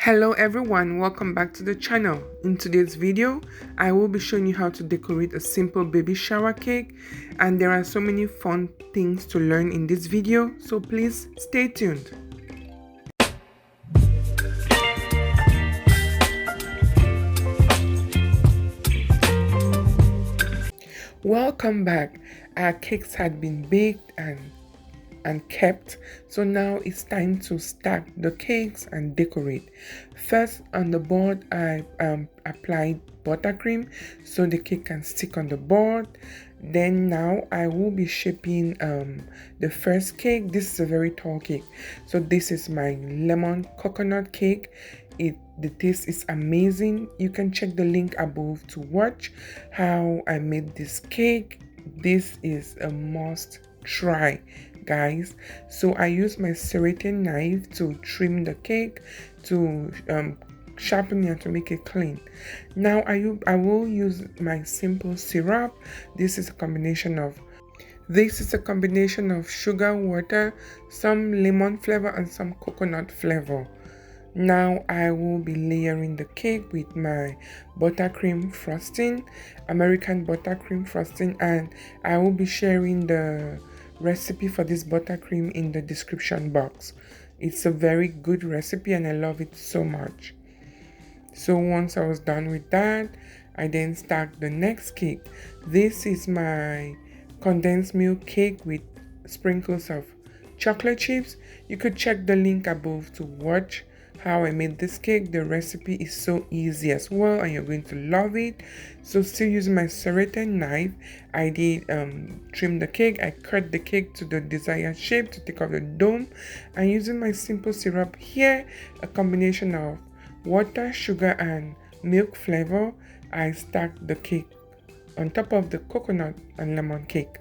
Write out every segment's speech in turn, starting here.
Hello everyone, welcome back to the channel. In today's video, I will be showing you how to decorate a simple baby shower cake, and there are so many fun things to learn in this video, so please stay tuned. Welcome back. Our cakes had been baked and kept, so now it's time to stack the cakes and decorate. First, on the board I applied buttercream so the cake can stick on the board. Then now I will be shaping the first cake. This is a very tall cake, so this is my lemon coconut cake. The taste is amazing. You can check the link above to watch how I made this cake. This is a must try, guys. So I use my serrated knife to trim the cake, to sharpen it, and to make it clean. Now I will use my simple syrup. This is a combination of sugar, water, some lemon flavor, and some coconut flavor. Now I will be layering the cake with my buttercream frosting, American buttercream frosting, and I will be sharing the recipe for this buttercream in the description box. It's a very good recipe and I love it so much. So once I was done with that, I then stacked the next cake. This is my condensed milk cake with sprinkles of chocolate chips. You could check the link above to watch how I made this cake. The recipe is so easy as well and you're going to love it. So still using my serrated knife, I did trim the cake. I cut the cake to the desired shape to take off the dome, and using my simple syrup here, a combination of water, sugar, and milk flavor, I stacked the cake on top of the coconut and lemon cake.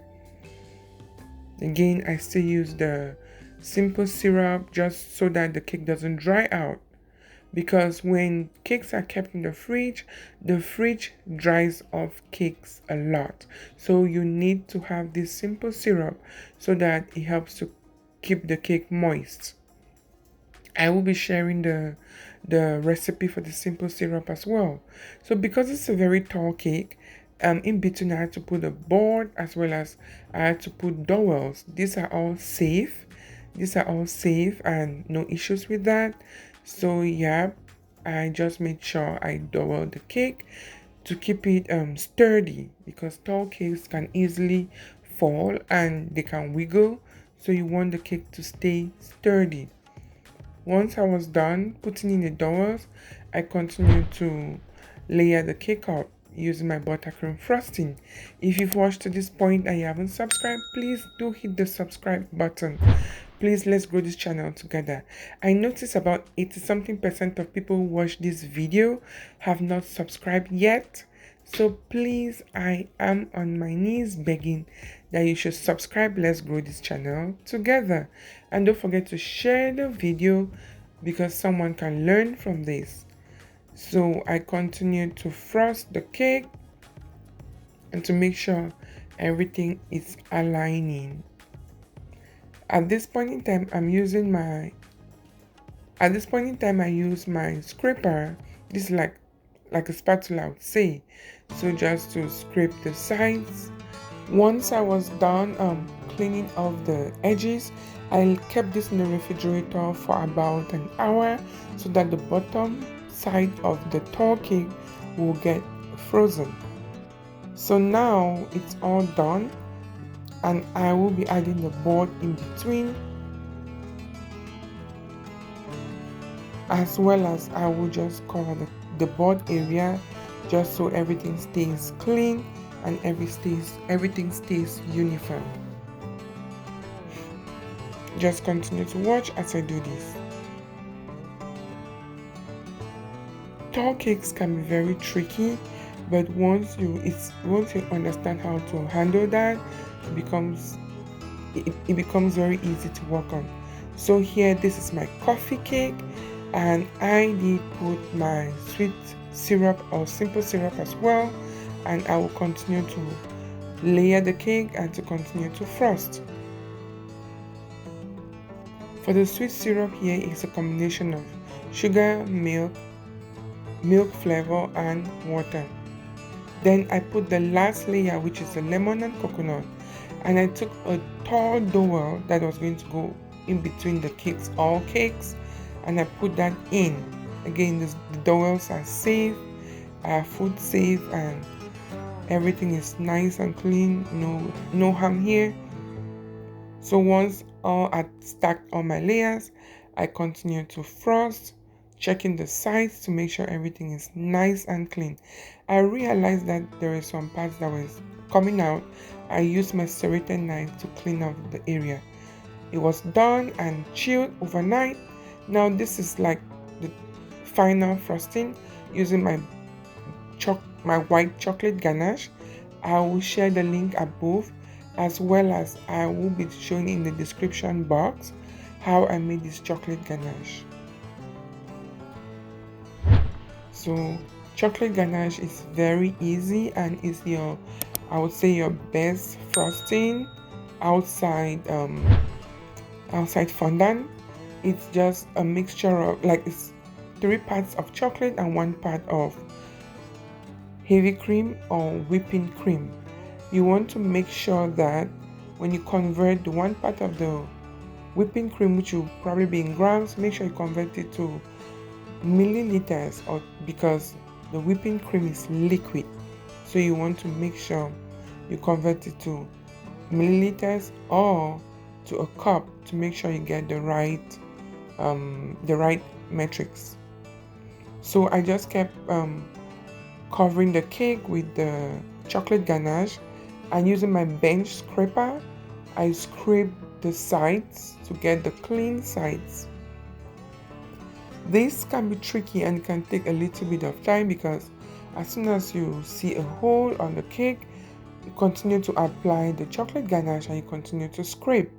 Again, I still use the simple syrup just so that the cake doesn't dry out, because when cakes are kept in the fridge dries off cakes a lot. So you need to have this simple syrup so that it helps to keep the cake moist. I will be sharing the recipe for the simple syrup as well. So because it's a very tall cake, in between I had to put a board as well as I had to put dowels. These are all safe and no issues with that. So yeah, I just made sure I dowel the cake to keep it sturdy, because tall cakes can easily fall and they can wiggle, so you want the cake to stay sturdy. Once I was done putting in the dowels, I continued to layer the cake up using my buttercream frosting. If you've watched to this point and you haven't subscribed, please do hit the subscribe button. Please, let's grow this channel together. I noticed about 80-something% of people who watch this video have not subscribed yet. So please, I am on my knees begging that you should subscribe. Let's grow this channel together. And don't forget to share the video, because someone can learn from this. So I continue to frost the cake and to make sure everything is aligning. At this point in time, I use my scraper. This is like a spatula, I would say. So just to scrape the sides. Once I was done cleaning off the edges, I kept this in the refrigerator for about an hour so that the bottom side of the tall cake will get frozen. So now it's all done, and I will be adding the board in between, as well as I will just cover the board area just so everything stays clean and everything stays uniform. Just continue to watch as I do this. Tall cakes can be very tricky, but once you understand how to handle that, it becomes very easy to work on. So here, this is my coffee cake, and I did put my sweet syrup or simple syrup as well, and I will continue to layer the cake and to continue to frost. For the sweet syrup here, it's a combination of sugar, milk flavor, and water. Then I put the last layer, which is the lemon and coconut, and I took a tall dowel that was going to go in between the cakes, all cakes, and I put that in. Again, the dowels are safe, are food safe, and everything is nice and clean, no harm here. So once I stacked all my layers, I continue to frost, checking the sides to make sure everything is nice and clean. I realized that there were some parts that was coming out. I used my serrated knife to clean up the area. It was done and chilled overnight. Now this is like the final frosting using my white chocolate ganache. I will share the link above, as well as I will be showing in the description box how I made this chocolate ganache. So chocolate ganache is very easy and is I would say your best frosting outside fondant. It's just a mixture of it's 3 parts of chocolate and 1 part of heavy cream or whipping cream. You want to make sure that when you convert the 1 part of the whipping cream, which will probably be in grams, make sure you convert it to milliliters, or because the whipping cream is liquid, so you want to make sure you convert it to milliliters or to a cup to make sure you get the right metrics. So I just kept covering the cake with the chocolate ganache, and using my bench scraper, I scrape the sides to get the clean sides. This can be tricky and can take a little bit of time, because as soon as you see a hole on the cake, you continue to apply the chocolate ganache and you continue to scrape.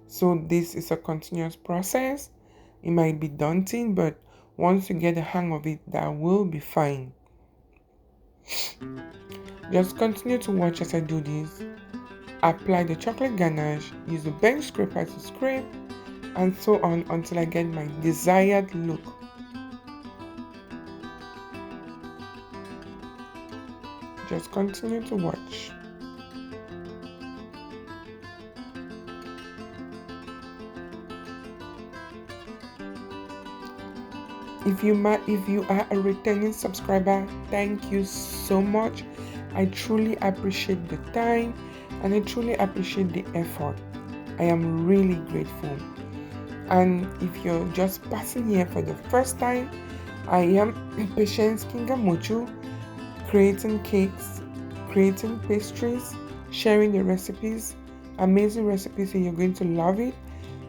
So this is a continuous process. It might be daunting, but once you get the hang of it, that will be fine. Just continue to watch as I do this. Apply the chocolate ganache, use the bench scraper to scrape, and so on until I get my desired look. Just continue to watch. If you are a returning subscriber, thank you so much. I truly appreciate the time and I truly appreciate the effort. I am really grateful. And if you're just passing here for the first time, I am Patience Kingamochu, creating cakes, creating pastries, sharing the recipes, amazing recipes, and you're going to love it.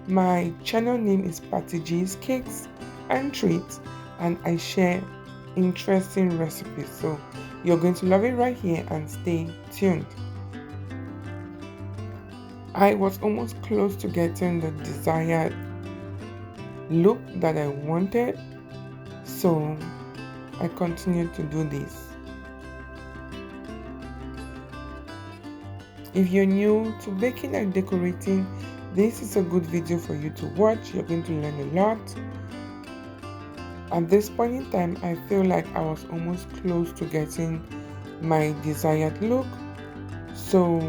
My channel name is Patty G's Cakes and Treats, and I share interesting recipes, so you're going to love it right here, and stay tuned. I was almost close to getting the desired look that I wanted, so I continued to do this. If you're new to baking and decorating, this is a good video for you to watch. You're going to learn a lot. At this point in time, I feel like I was almost close to getting my desired look, so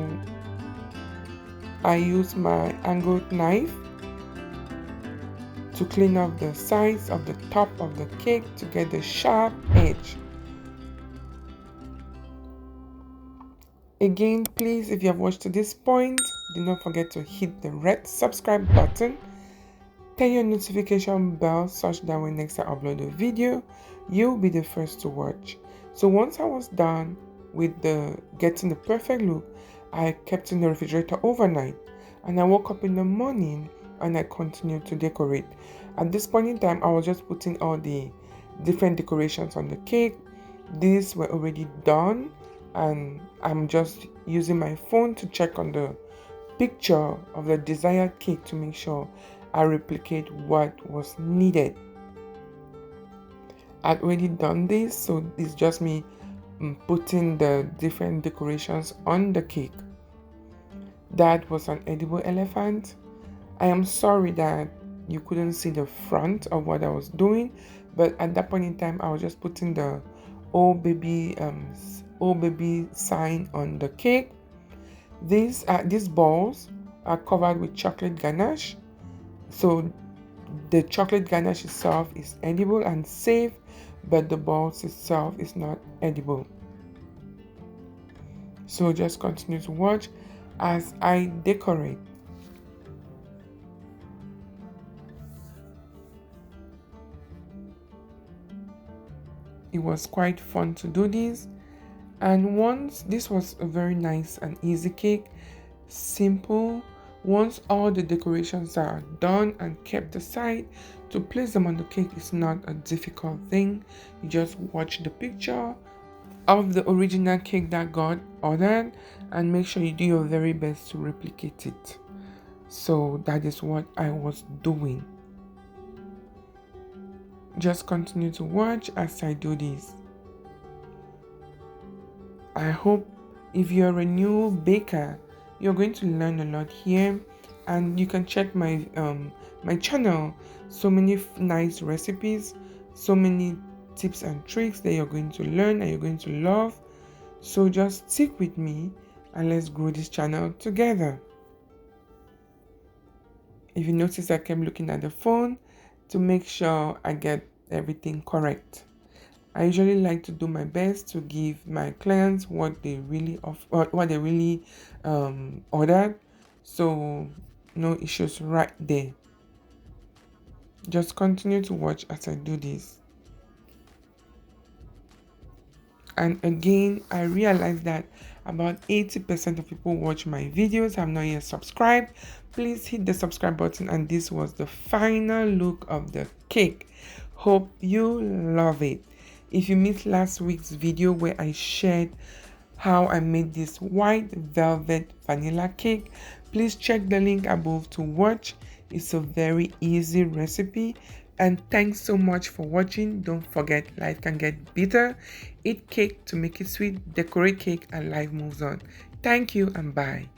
I used my angled knife to clean up the sides of the top of the cake to get the sharp edge. Again, please, if you have watched to this point, do not forget to hit the red subscribe button, turn your notification bell such that when next I upload a video, you'll be the first to watch. So once I was done with getting the perfect look, I kept in the refrigerator overnight, and I woke up in the morning and I continued to decorate. At this point in time, I was just putting all the different decorations on the cake. These were already done, and I'm just using my phone to check on the picture of the desired cake to make sure I replicate what was needed. I'd already done this, so it's just me putting the different decorations on the cake. That was an edible elephant. I am sorry that you couldn't see the front of what I was doing, but at that point in time I was just putting the oh baby sign on the cake. These balls are covered with chocolate ganache, so the chocolate ganache itself is edible and safe, but the balls itself is not edible. So just continue to watch as I decorate. It was quite fun to do this, and once this was a very nice and easy cake, simple. Once all the decorations are done and kept aside, to place them on the cake is not a difficult thing. You just watch the picture of the original cake that got ordered and make sure you do your very best to replicate it. So that is what I was doing. Just continue to watch as I do this. I hope if you're a new baker, you're going to learn a lot here, and you can check my my channel. So many nice recipes, so many tips and tricks that you're going to learn and you're going to love. So just stick with me and let's grow this channel together. If you notice, I kept looking at the phone to make sure I get everything correct. I usually like to do my best to give my clients what they really ordered, so no issues right there. Just continue to watch as I do this. And again, I realized that about 80% of people watch my videos have not yet subscribed. Please hit the subscribe button, and this was the final look of the cake. Hope you love it. If you missed last week's video where I shared how I made this white velvet vanilla cake, please check the link above to watch. It's a very easy recipe. And thanks so much for watching. Don't forget, life can get bitter. Eat cake to make it sweet, decorate cake, and life moves on. Thank you and bye.